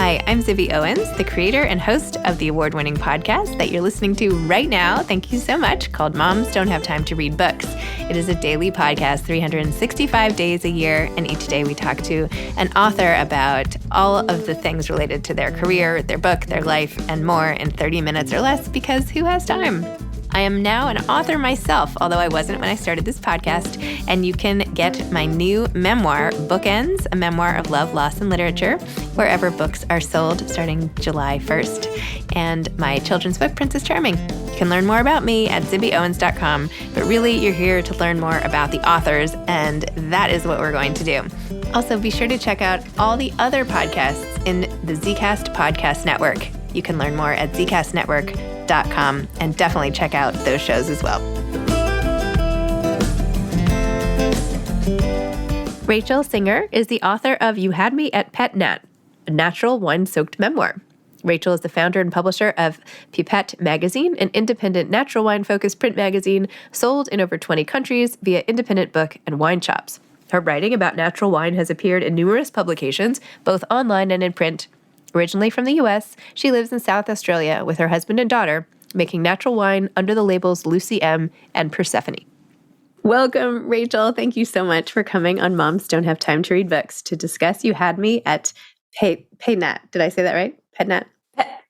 Hi, I'm Zibby Owens, the creator and host of the award-winning podcast that you're listening to right now. Thank you so much, called Moms Don't Have Time to Read Books. It is a daily podcast, 365 days a year, and each day we talk to an author about all of the things related to their career, their book, their life, and more in 30 minutes or less, because who has time? I am now an author myself, although I wasn't when I started this podcast, and you can get my new memoir, Bookends, a memoir of love, loss, and literature, wherever books are sold starting July 1st, and my children's book, Princess Charming. You can learn more about me at zibbyowens.com, but really you're here to learn more about the authors, and that is what we're going to do. Also, be sure to check out all the other podcasts in the Zcast Podcast Network. You can learn more at zcastnetwork.com and definitely check out those shows as well. Rachel Singer is the author of You Had Me at Pét-Nat, a natural wine-soaked memoir. Rachel is the founder and publisher of Pipette Magazine, an independent natural wine-focused print magazine sold in over 20 countries via independent book and wine shops. Her writing about natural wine has appeared in numerous publications, both online and in print. Originally from the U.S., she lives in South Australia with her husband and daughter, making natural wine under the labels Lucy M. and Persephone. Welcome, Rachel. Thank you so much for coming on Moms Don't Have Time to Read Books to discuss You Had Me at Pét-Nat. Did I say that right? Pét-Nat?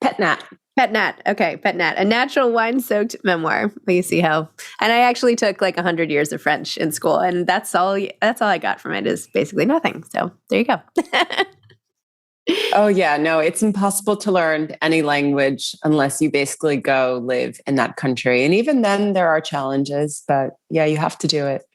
Pét-Nat. Pét-Nat. Okay, Pét-Nat. A natural wine-soaked memoir. Well, you see how... And I actually took like 100 years of French in school, and that's all I got from it is basically nothing. So there you go. Oh, yeah. No, it's impossible to learn any language unless you basically go live in that country. And even then, there are challenges. But yeah, you have to do it.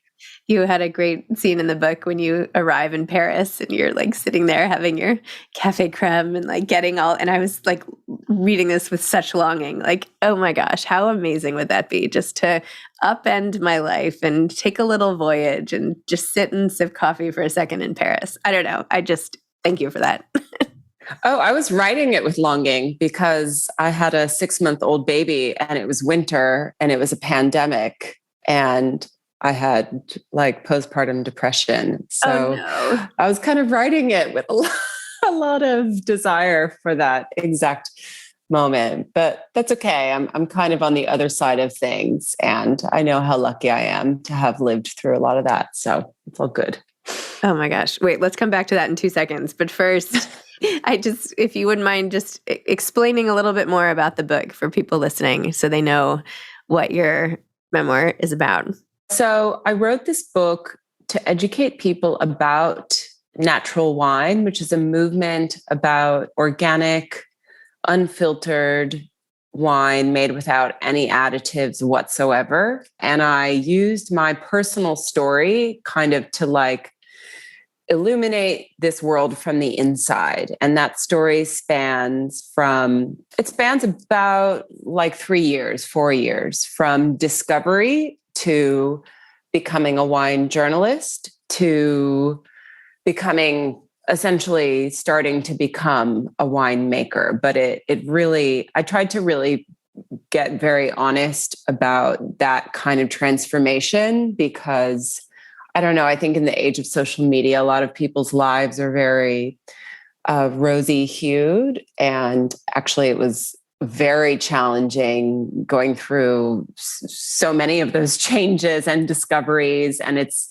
You had a great scene in the book when you arrive in Paris and you're like sitting there having your cafe creme and like getting all, and I was like reading this with such longing, like, oh my gosh, how amazing would that be just to upend my life and take a little voyage and just sit and sip coffee for a second in Paris. I don't know. Thank you for that. Oh, I was writing it with longing because I had a 6-month-old baby and it was winter and it was a pandemic and I had like postpartum depression. So I was kind of writing it with a lot of desire for that exact moment, but that's okay. I'm kind of on the other side of things and I know how lucky I am to have lived through a lot of that. So it's all good. Oh my gosh. Wait, let's come back to that in 2 seconds. But first, if you wouldn't mind just explaining a little bit more about the book for people listening so they know what your memoir is about. So I wrote this book to educate people about natural wine, which is a movement about organic, unfiltered wine made without any additives whatsoever. And I used my personal story kind of to like illuminate this world from the inside. And that story spans about like 4 years, from discovery to becoming a wine journalist to becoming essentially starting to become a winemaker. But I tried to really get very honest about that kind of transformation because I don't know, I think in the age of social media, a lot of people's lives are very rosy hued. And actually it was very challenging going through so many of those changes and discoveries. And it's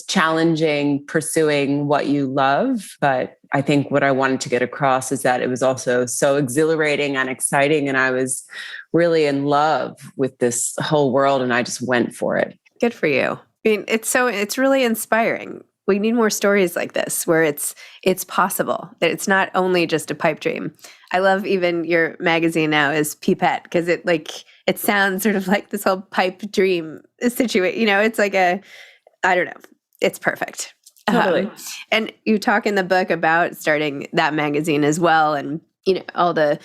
challenging pursuing what you love. But I think what I wanted to get across is that it was also so exhilarating and exciting. And I was really in love with this whole world and I just went for it. Good for you. I mean, it's really inspiring. We need more stories like this where it's possible, that it's not only just a pipe dream. I love even your magazine now is Pipette because it sounds sort of like this whole pipe dream situation. You know, it's like I don't know. It's perfect. Totally. And you talk in the book about starting that magazine as well and, you know, all the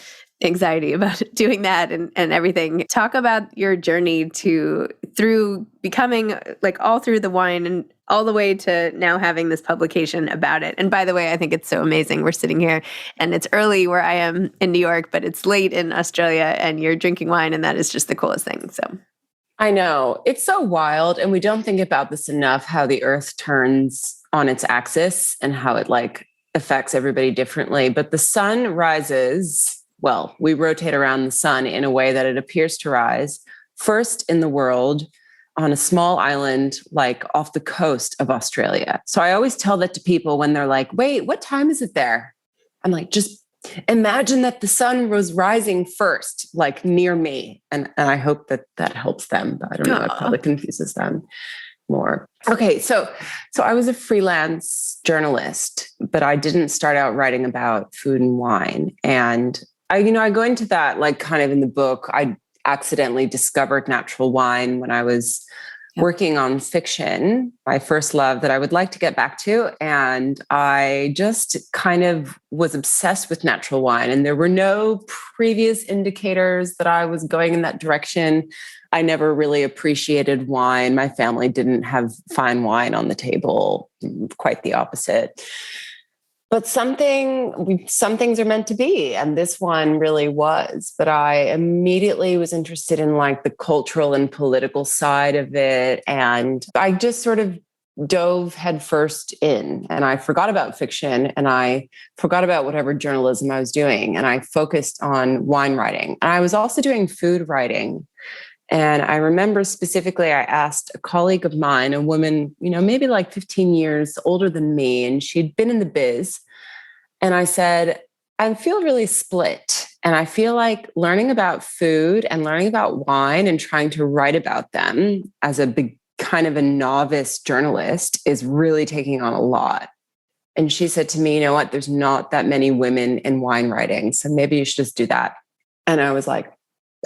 anxiety about doing that and everything. Talk about your journey through becoming like all through the wine and all the way to now having this publication about it. And by the way, I think it's so amazing. We're sitting here and it's early where I am in New York, but it's late in Australia and you're drinking wine and that is just the coolest thing. So I know. It's so wild. And we don't think about this enough, how the earth turns on its axis and how it like affects everybody differently, but the sun rises, well, we rotate around the sun in a way that it appears to rise first in the world on a small island, like off the coast of Australia. So I always tell that to people when they're like, wait, what time is it there? I'm like, just imagine that the sun was rising first, like near me. And I hope that that helps them, but I don't know, it probably confuses them more. Okay, so I was a freelance journalist, but I didn't start out writing about food and wine. And I go into that like kind of in the book. I accidentally discovered natural wine when I was working on fiction, my first love that I would like to get back to. And I just kind of was obsessed with natural wine. And there were no previous indicators that I was going in that direction. I never really appreciated wine. My family didn't have fine wine on the table, quite the opposite. But some things are meant to be. And this one really was. But I immediately was interested in like the cultural and political side of it. And I just sort of dove headfirst in, and I forgot about fiction, and I forgot about whatever journalism I was doing. And I focused on wine writing. And I was also doing food writing. And I remember specifically, I asked a colleague of mine, a woman, maybe like 15 years older than me, and she'd been in the biz. And I said, I feel really split. And I feel like learning about food and learning about wine and trying to write about them as a big kind of a novice journalist is really taking on a lot. And she said to me, you know what, there's not that many women in wine writing, so maybe you should just do that. And I was like,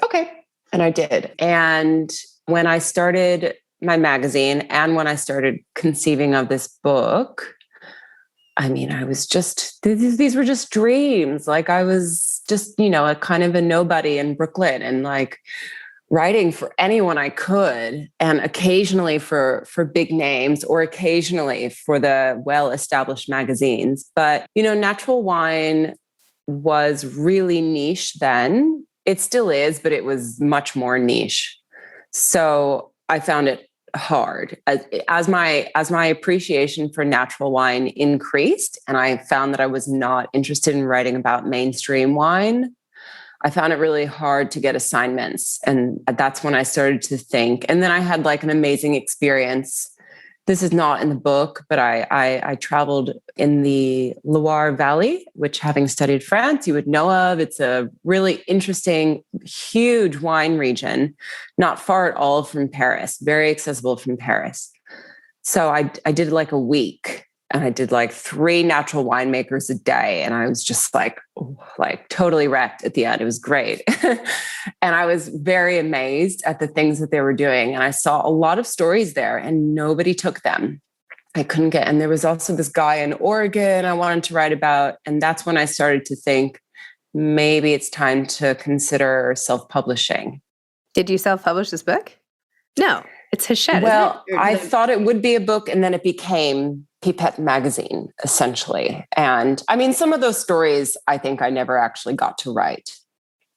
okay. And I did. And when I started my magazine and when I started conceiving of this book, I mean, I was just, these were just dreams. Like I was just, a kind of a nobody in Brooklyn and like writing for anyone I could. And occasionally for big names or occasionally for the well-established magazines. But, natural wine was really niche then. It still is, but it was much more niche. So I found it hard as my appreciation for natural wine increased, and I found that I was not interested in writing about mainstream wine. I found it really hard to get assignments, and that's when I started to think. And then I had like an amazing experience. This is not in the book, but I traveled in the Loire Valley, which, having studied France, you would know of. It's a really interesting, huge wine region, not far at all from Paris, very accessible from Paris. So I did like a week, and I did like 3 natural winemakers a day. And I was just like totally wrecked at the end. It was great. And I was very amazed at the things that they were doing. And I saw a lot of stories there and nobody took them. And there was also this guy in Oregon I wanted to write about. And that's when I started to think, maybe it's time to consider self-publishing. Did you self-publish this book? No, it's Hachette. Well, I thought it would be a book, and then it became Pipette Magazine, essentially. And I mean, some of those stories, I think I never actually got to write.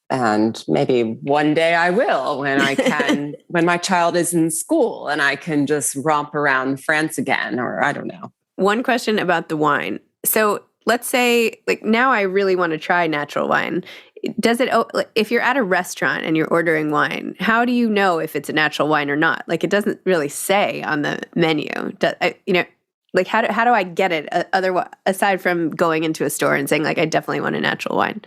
And maybe one day I will, when I can, when my child is in school and I can just romp around France again, or I don't know. One question about the wine. So let's say, like, now I really want to try natural wine. If you're at a restaurant and you're ordering wine, how do you know if it's a natural wine or not? Like, it doesn't really say on the menu. Like, how do I get it aside from going into a store and saying, like, I definitely want a natural wine?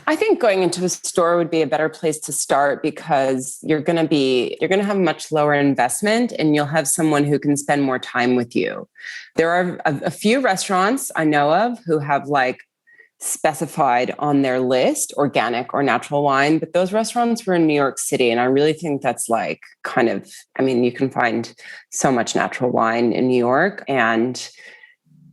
I think going into a store would be a better place to start, because you're going to have a much lower investment and you'll have someone who can spend more time with you. There are a few restaurants I know of who have like specified on their list organic or natural wine, but those restaurants were in New York City. And I really think that's like you can find so much natural wine in New York and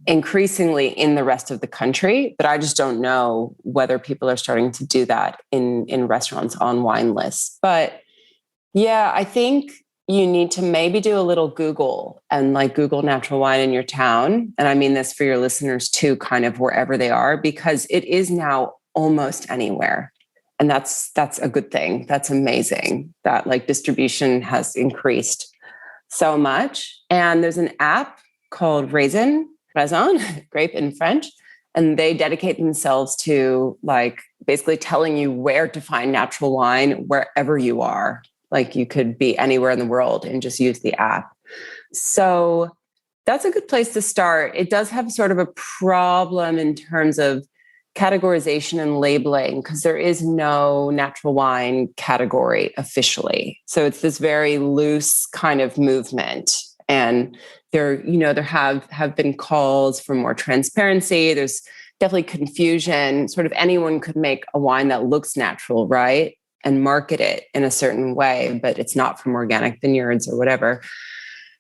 increasingly in the rest of the country, but I just don't know whether people are starting to do that in restaurants on wine lists. But yeah, I think you need to maybe do a little Google and like Google natural wine in your town. And I mean this for your listeners too, kind of wherever they are, because it is now almost anywhere. And that's a good thing. That's amazing that like distribution has increased so much. And there's an app called Raisin, grape in French. And they dedicate themselves to like basically telling you where to find natural wine wherever you are. Like you could be anywhere in the world and just use the app. So that's a good place to start. It does have sort of a problem in terms of categorization and labeling because there is no natural wine category officially. So it's this very loose kind of movement. And there have been calls for more transparency. There's definitely confusion. Sort of anyone could make a wine that looks natural, right? And market it in a certain way, but it's not from organic vineyards or whatever.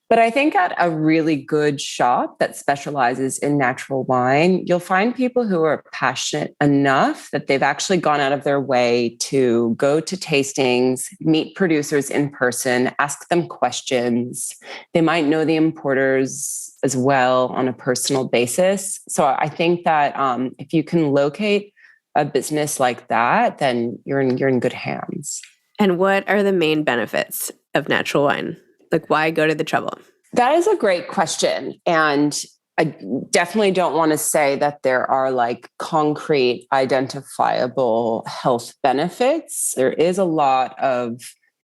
But I think at a really good shop that specializes in natural wine, you'll find people who are passionate enough that they've actually gone out of their way to go to tastings, meet producers in person, ask them questions. They might know the importers as well on a personal basis. So I think that if you can locate a business like that, then you're in good hands. And what are the main benefits of natural wine? Like, why go to the trouble? That is a great question. And I definitely don't want to say that there are like concrete, identifiable health benefits. There is a lot of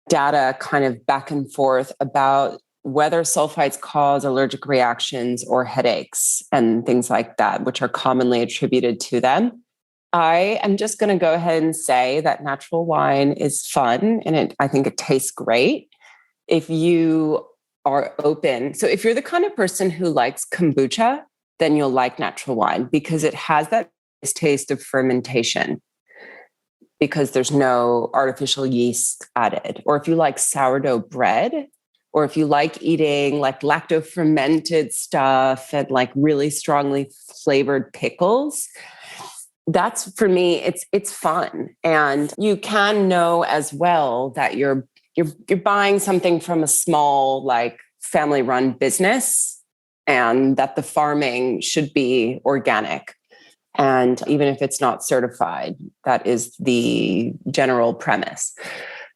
data kind of back and forth about whether sulfites cause allergic reactions or headaches and things like that, which are commonly attributed to them. I am just going to go ahead and say that natural wine is fun and I think it tastes great. If you are open, so if you're the kind of person who likes kombucha, then you'll like natural wine because it has that taste of fermentation because there's no artificial yeast added. Or if you like sourdough bread, or if you like eating like lacto-fermented stuff and like really strongly flavored pickles, that's for me, it's fun. And you can know as well that you're buying something from a small, like family-run business and that the farming should be organic. And even if it's not certified, that is the general premise.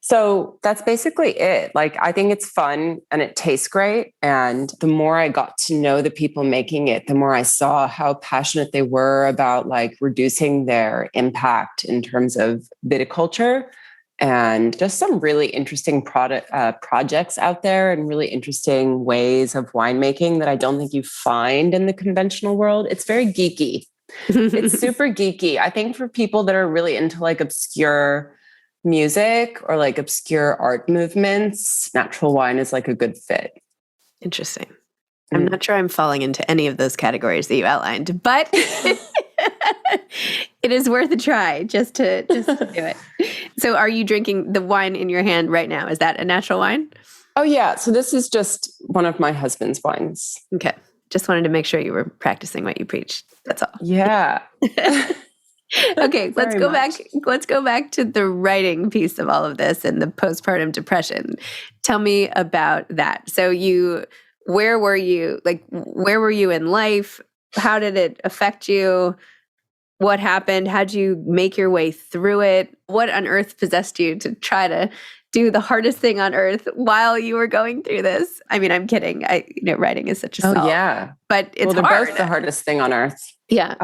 So that's basically it. Like, I think it's fun and it tastes great. And the more I got to know the people making it, the more I saw how passionate they were about like reducing their impact in terms of viticulture. And just some really interesting projects out there and really interesting ways of winemaking that I don't think you find in the conventional world. It's very geeky. It's super geeky. I think for people that are really into like obscure music or like obscure art movements, natural wine is like a good fit. Interesting. I'm not sure I'm falling into any of those categories that you outlined, but it is worth a try just to do it. So are you drinking the wine in your hand right now? Is that a natural wine? Oh, yeah. So this is just one of my husband's wines. Okay. Just wanted to make sure you were practicing what you preached. That's all. Yeah. Okay, let's go back to the writing piece of all of this and the postpartum depression. Tell me about that. So where were you in life? How did it affect you? What happened? How'd you make your way through it? What on earth possessed you to try to do the hardest thing on earth while you were going through this? I mean, I'm kidding. Writing is such a solve. Oh, yeah. But it's they're hard. Both the hardest thing on earth. Yeah.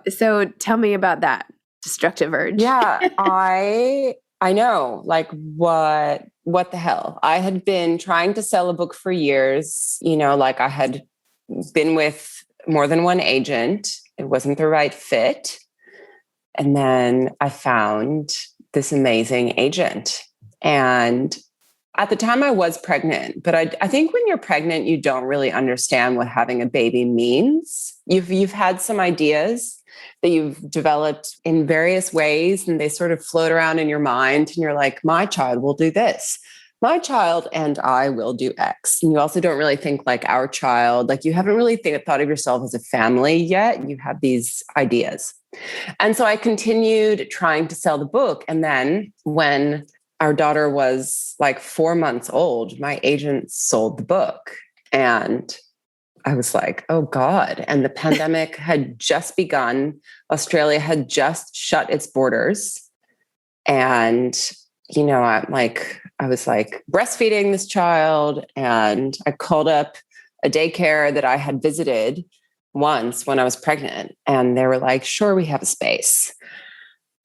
So tell me about that destructive urge. Yeah, I know. Like, what the hell? I had been trying to sell a book for years. Like I had been with more than one agent. It wasn't the right fit. And then I found this amazing agent. And at the time I was pregnant, but I think when you're pregnant, you don't really understand what having a baby means. You've had some ideas that you've developed in various ways, and they sort of float around in your mind. And you're like, my child will do this. My child and I will do X. And you also don't really think like our child, like you haven't really thought of yourself as a family yet. You have these ideas. And so I continued trying to sell the book. And then when our daughter was like 4 months old, my agent sold the book. And I was like, oh God. And the pandemic had just begun. Australia had just shut its borders. And, I was like breastfeeding this child. And I called up a daycare that I had visited once when I was pregnant, and they were like, sure, we have a space.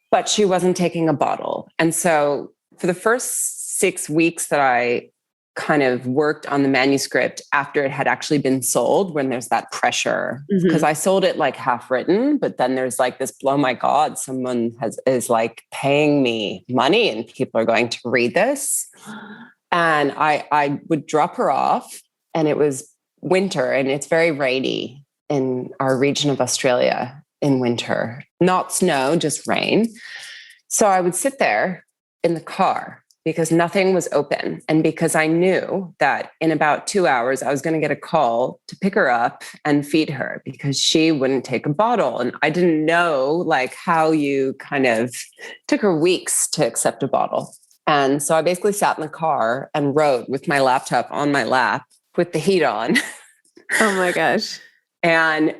But she wasn't taking a bottle. And so for the first 6 weeks that I kind of worked on the manuscript after it had actually been sold, when there's that pressure, because I sold it like half written, but then there's like this, oh my God, someone is like paying me money and people are going to read this. And I would drop her off, and it was winter and it's very rainy in our region of Australia in winter, not snow, just rain. So I would sit there in the car because nothing was open. And because I knew that in about 2 hours, I was going to get a call to pick her up and feed her because she wouldn't take a bottle. And I didn't know like how you kind of took her weeks to accept a bottle. And so I basically sat in the car and wrote with my laptop on my lap with the heat on. Oh my gosh. And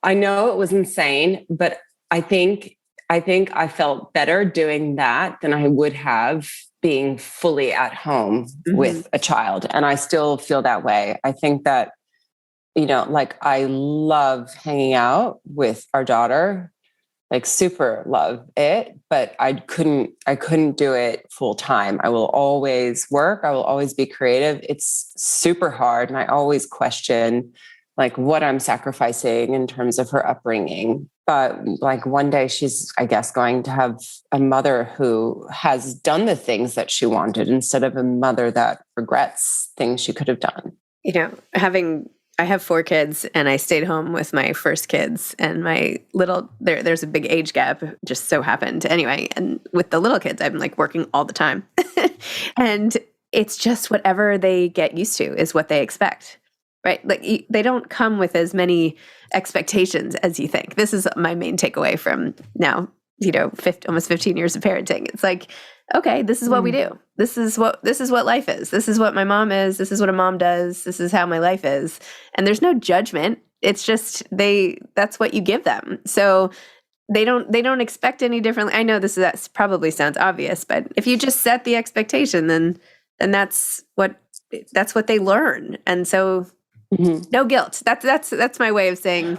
I know it was insane, but I think I felt better doing that than I would have being fully at home with a child. And I still feel that way. I think that, like I love hanging out with our daughter, like super love it, but I couldn't do it full time. I will always work. I will always be creative. It's super hard. And I always question like what I'm sacrificing in terms of her upbringing. But like one day she's, I guess, going to have a mother who has done the things that she wanted instead of a mother that regrets things she could have done. I have 4 kids and I stayed home with my first kids, and my little, there's a big age gap, just so happened. Anyway, and with the little kids, I'm like working all the time. And it's just whatever they get used to is what they expect. Right? Like they don't come with as many expectations as you think. This is my main takeaway from now, almost 15 years of parenting. It's like, okay, this is what we do. This is what life is. This is what my mom is. This is what a mom does. This is how my life is. And there's no judgment. It's just that's what you give them. So they don't expect any differently. I know that probably sounds obvious, but if you just set the expectation, then that's what they learn. And so no guilt. That's my way of saying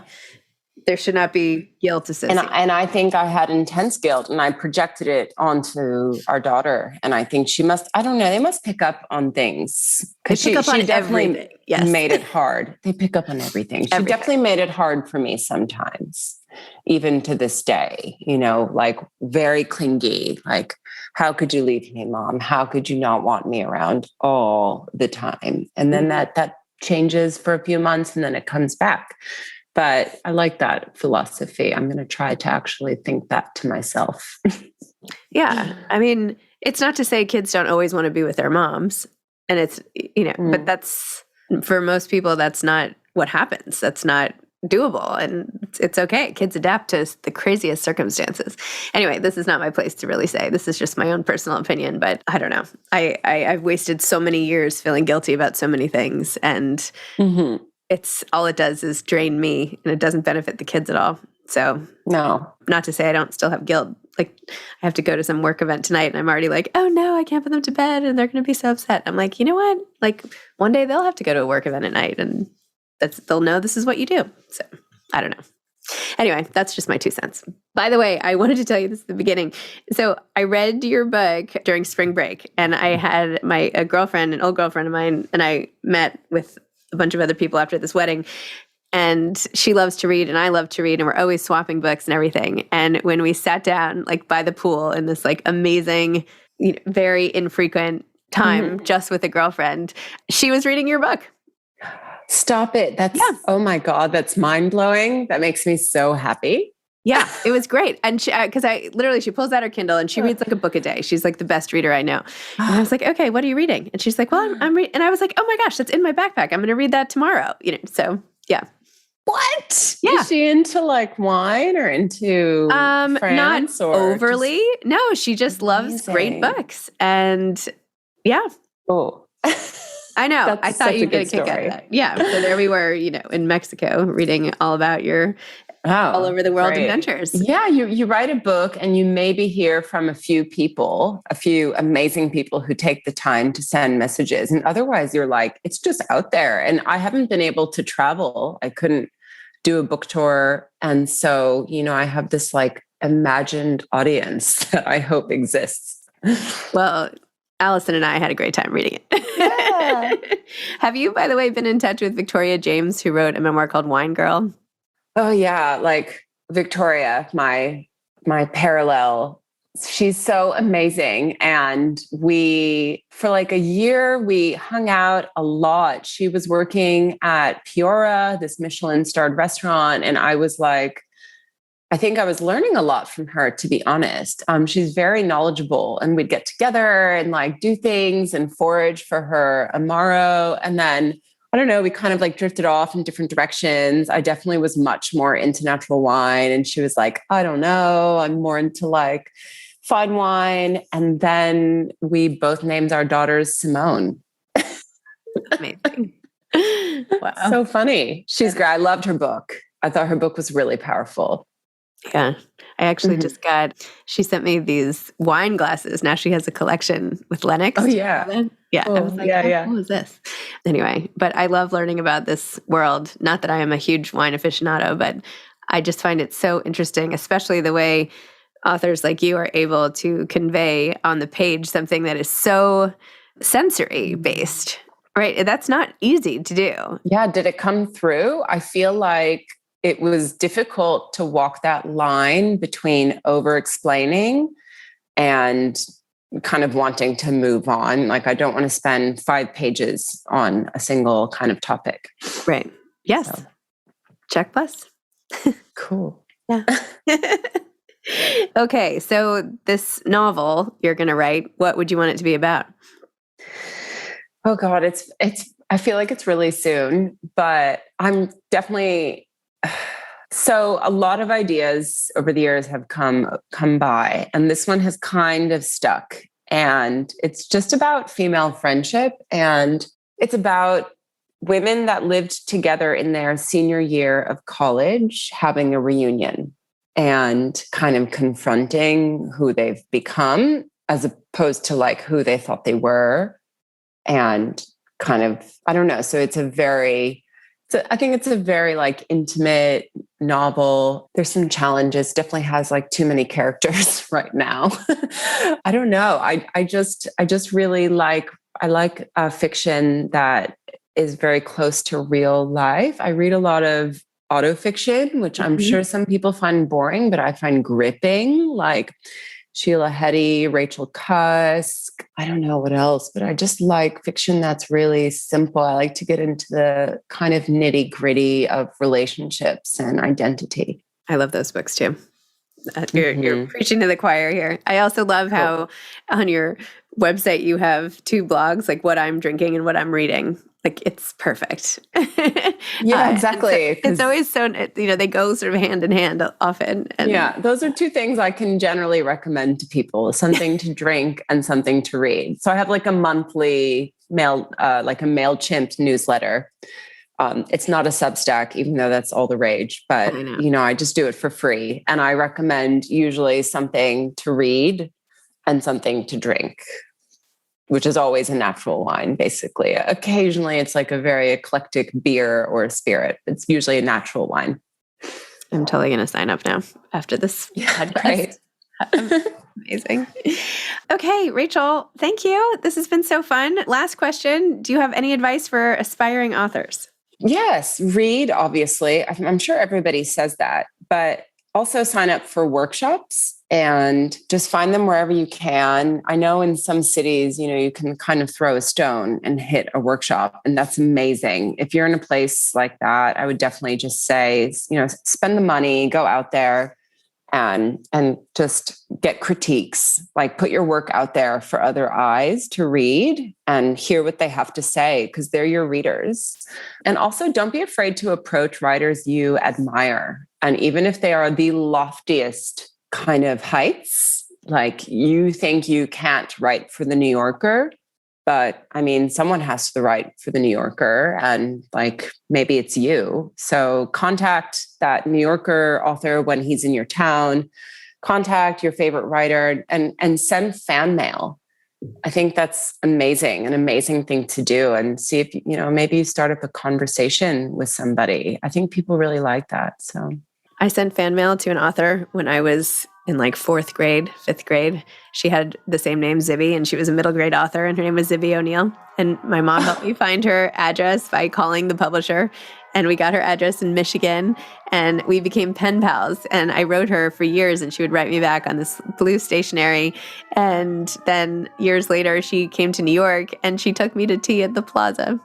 there should not be guilt associated. And I think I had intense guilt, and I projected it onto our daughter. And I think she must, I don't know, they must pick up on things. Because she definitely everything. Yes. Made it hard. They pick up on everything. She definitely made it hard for me sometimes, even to this day, like very clingy. Like, how could you leave me, Mom? How could you not want me around all the time? And then that changes for a few months and then it comes back. But I like that philosophy. I'm going to try to actually think that to myself. Yeah. I mean, it's not to say kids don't always want to be with their moms. And it's, but that's, for most people, that's not what happens. That's not doable. And it's okay. Kids adapt to the craziest circumstances. Anyway, this is not my place to really say. This is just my own personal opinion, but I don't know. I've wasted so many years feeling guilty about so many things, and it's all it does is drain me, and it doesn't benefit the kids at all. So no, not to say I don't still have guilt. Like I have to go to some work event tonight and I'm already like, oh no, I can't put them to bed and they're going to be so upset. I'm like, you know what? Like one day they'll have to go to a work event at night, and they'll know this is what you do. So I don't know. Anyway, that's just my 2 cents. By the way, I wanted to tell you this at the beginning. So I read your book during spring break, and I had a girlfriend, an old girlfriend of mine, and I met with a bunch of other people after this wedding. And she loves to read and I love to read, and we're always swapping books and everything. And when we sat down like by the pool in this like amazing, very infrequent time just with a girlfriend, she was reading your book. Stop it. Oh my God, that's mind blowing. That makes me so happy. Yeah, it was great. And she pulls out her Kindle and she reads like a book a day. She's like the best reader I know. And I was like, okay, what are you reading? And she's like, well, I'm reading. And I was like, oh my gosh, that's in my backpack. I'm going to read that tomorrow. So yeah. What? Yeah. Is she into like wine or into France? Not overly. No, she just loves great books. And yeah. Oh. I know. I thought you'd get a kick out of that. Yeah. So there we were, in Mexico reading all about your all over the world adventures. Yeah. You write a book and you maybe hear from a few amazing people who take the time to send messages. And otherwise you're like, it's just out there. And I haven't been able to travel. I couldn't do a book tour. And so, I have this like imagined audience that I hope exists. Well, Allison and I had a great time reading it. Yeah. Have you, by the way, been in touch with Victoria James, who wrote a memoir called Wine Girl? Oh yeah, like Victoria, my parallel. She's so amazing. And for like a year, we hung out a lot. She was working at Piora, this Michelin-starred restaurant. And I was like, I think I was learning a lot from her, to be honest. She's very knowledgeable, and we'd get together and like do things and forage for her Amaro. And then, I don't know, we kind of like drifted off in different directions. I definitely was much more into natural wine. And she was like, I don't know, I'm more into like fine wine. And then we both named our daughters Simone. Amazing. Wow. So funny. She's great. I loved her book. I thought her book was really powerful. Yeah. I actually she sent me these wine glasses. Now she has a collection with Lennox. Oh, yeah. Yeah. Oh, I was like, how cool is this? Anyway, but I love learning about this world. Not that I am a huge wine aficionado, but I just find it so interesting, especially the way authors like you are able to convey on the page something that is so sensory based, right? That's not easy to do. Yeah. Did it come through? I feel like it was difficult to walk that line between over-explaining and kind of wanting to move on. Like, I don't want to spend 5 pages on a single kind of topic. Right. Yes. So. Check plus. Cool. Yeah. Okay. So this novel you're going to write, what would you want it to be about? Oh God, I feel like it's really soon, but I'm definitely... So a lot of ideas over the years have come by, and this one has kind of stuck. And it's just about female friendship, and it's about women that lived together in their senior year of college having a reunion and kind of confronting who they've become as opposed to like who they thought they were. And kind of, I don't know. So I think it's a very like intimate novel. There's some challenges. Definitely has like too many characters right now. I don't know. I just really like fiction that is very close to real life. I read a lot of autofiction, which I'm sure some people find boring, but I find gripping. Like Sheila Heti, Rachel Cusk. I don't know what else, but I just like fiction that's really simple. I like to get into the kind of nitty gritty of relationships and identity. I love those books too. You're preaching to the choir here. I also love how on your website you have 2 blogs, like what I'm drinking and what I'm reading. Like, it's perfect. Yeah, exactly. It's always so, they go sort of hand in hand often. And yeah, those are 2 things I can generally recommend to people, something to drink and something to read. So I have like a monthly like a MailChimp newsletter. It's not a Substack, even though that's all the rage, but I just do it for free. And I recommend usually something to read and something to drink, which is always a natural wine, basically. Occasionally, it's like a very eclectic beer or a spirit. It's usually a natural wine. I'm totally going to sign up now after this podcast. Great. Amazing. Okay, Rachel, thank you. This has been so fun. Last question. Do you have any advice for aspiring authors? Yes, read, obviously. I'm sure everybody says that, but also sign up for workshops and just find them wherever you can. I know in some cities, you can kind of throw a stone and hit a workshop, and that's amazing. If you're in a place like that, I would definitely just say, spend the money, go out there and just get critiques, like put your work out there for other eyes to read and hear what they have to say, because they're your readers. And also don't be afraid to approach writers you admire. And even if they are the loftiest kind of heights, like you think you can't write for the New Yorker, but I mean, someone has to write for the New Yorker, and like maybe it's you. So contact that New Yorker author when he's in your town, contact your favorite writer, and send fan mail. I think that's amazing, an amazing thing to do, and see if, maybe you start up a conversation with somebody. I think people really like that. So I sent fan mail to an author when I was in like 4th grade, 5th grade. She had the same name, Zibby, and she was a middle grade author, and her name was Zibby O'Neill. And my mom helped me find her address by calling the publisher. And we got her address in Michigan, and we became pen pals. And I wrote her for years, and she would write me back on this blue stationery. And then years later, she came to New York, and she took me to tea at the Plaza.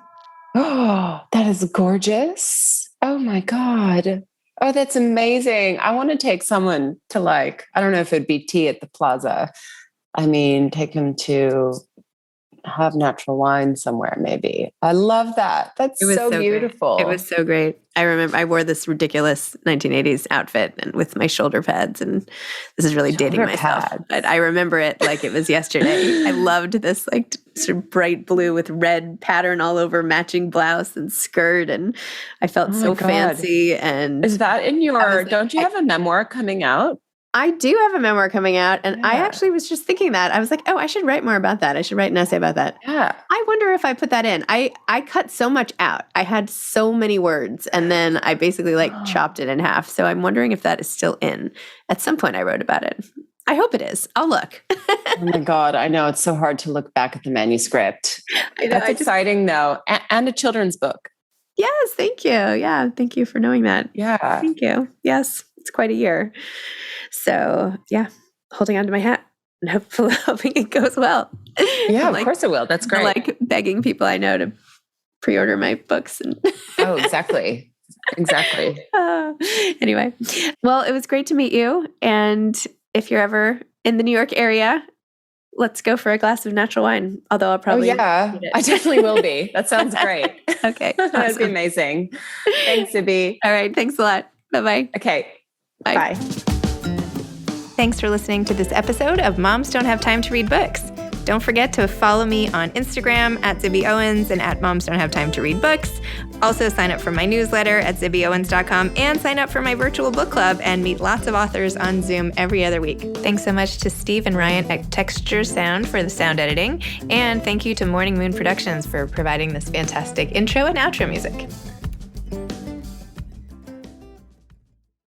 Oh, that is gorgeous. Oh my God. Oh, that's amazing. I want to take someone to, like, I don't know if it'd be tea at the Plaza. I mean, take them to have natural wine somewhere, maybe. I love that. That's so beautiful. Great. It was so great. I remember I wore this ridiculous 1980s outfit and with my shoulder pads, and this is really dating myself. But I remember it like it was yesterday. I loved this like sort of bright blue with red pattern all over, matching blouse and skirt, and I felt so fancy. And is that in your? Don't you have a memoir coming out? I do have a memoir coming out, and I actually was just thinking that. I was like, oh, I should write more about that. I should write an essay about that. Yeah. I wonder if I put that in. I cut so much out. I had so many words, and then I basically chopped it in half. So I'm wondering if that is still in. At some point I wrote about it. I hope it is. I'll look. Oh my God. I know. It's so hard to look back at the manuscript. I know, That's exciting though. And a children's book. Yes. Thank you. Yeah. Thank you for knowing that. Yeah. Thank you. Yes. It's quite a year. So yeah, holding on to my hat and hoping it goes well. Yeah, of course it will. That's great. Like begging people I know to pre-order my books. Oh, exactly. Exactly. Anyway, well, it was great to meet you. And if you're ever in the New York area, let's go for a glass of natural wine. Although I'll probably I definitely will be. That sounds great. Okay. That'd be amazing. Thanks, Zibby. All right. Thanks a lot. Bye-bye. Okay. Bye. Bye. Thanks for listening to this episode of Moms Don't Have Time to Read Books. Don't forget to follow me on Instagram at Zibby Owens and at Moms Don't Have Time to Read Books. Also sign up for my newsletter at zibbyowens.com and sign up for my virtual book club and meet lots of authors on Zoom every other week. Thanks so much to Steve and Ryan at Texture Sound for the sound editing. And thank you to Morning Moon Productions for providing this fantastic intro and outro music.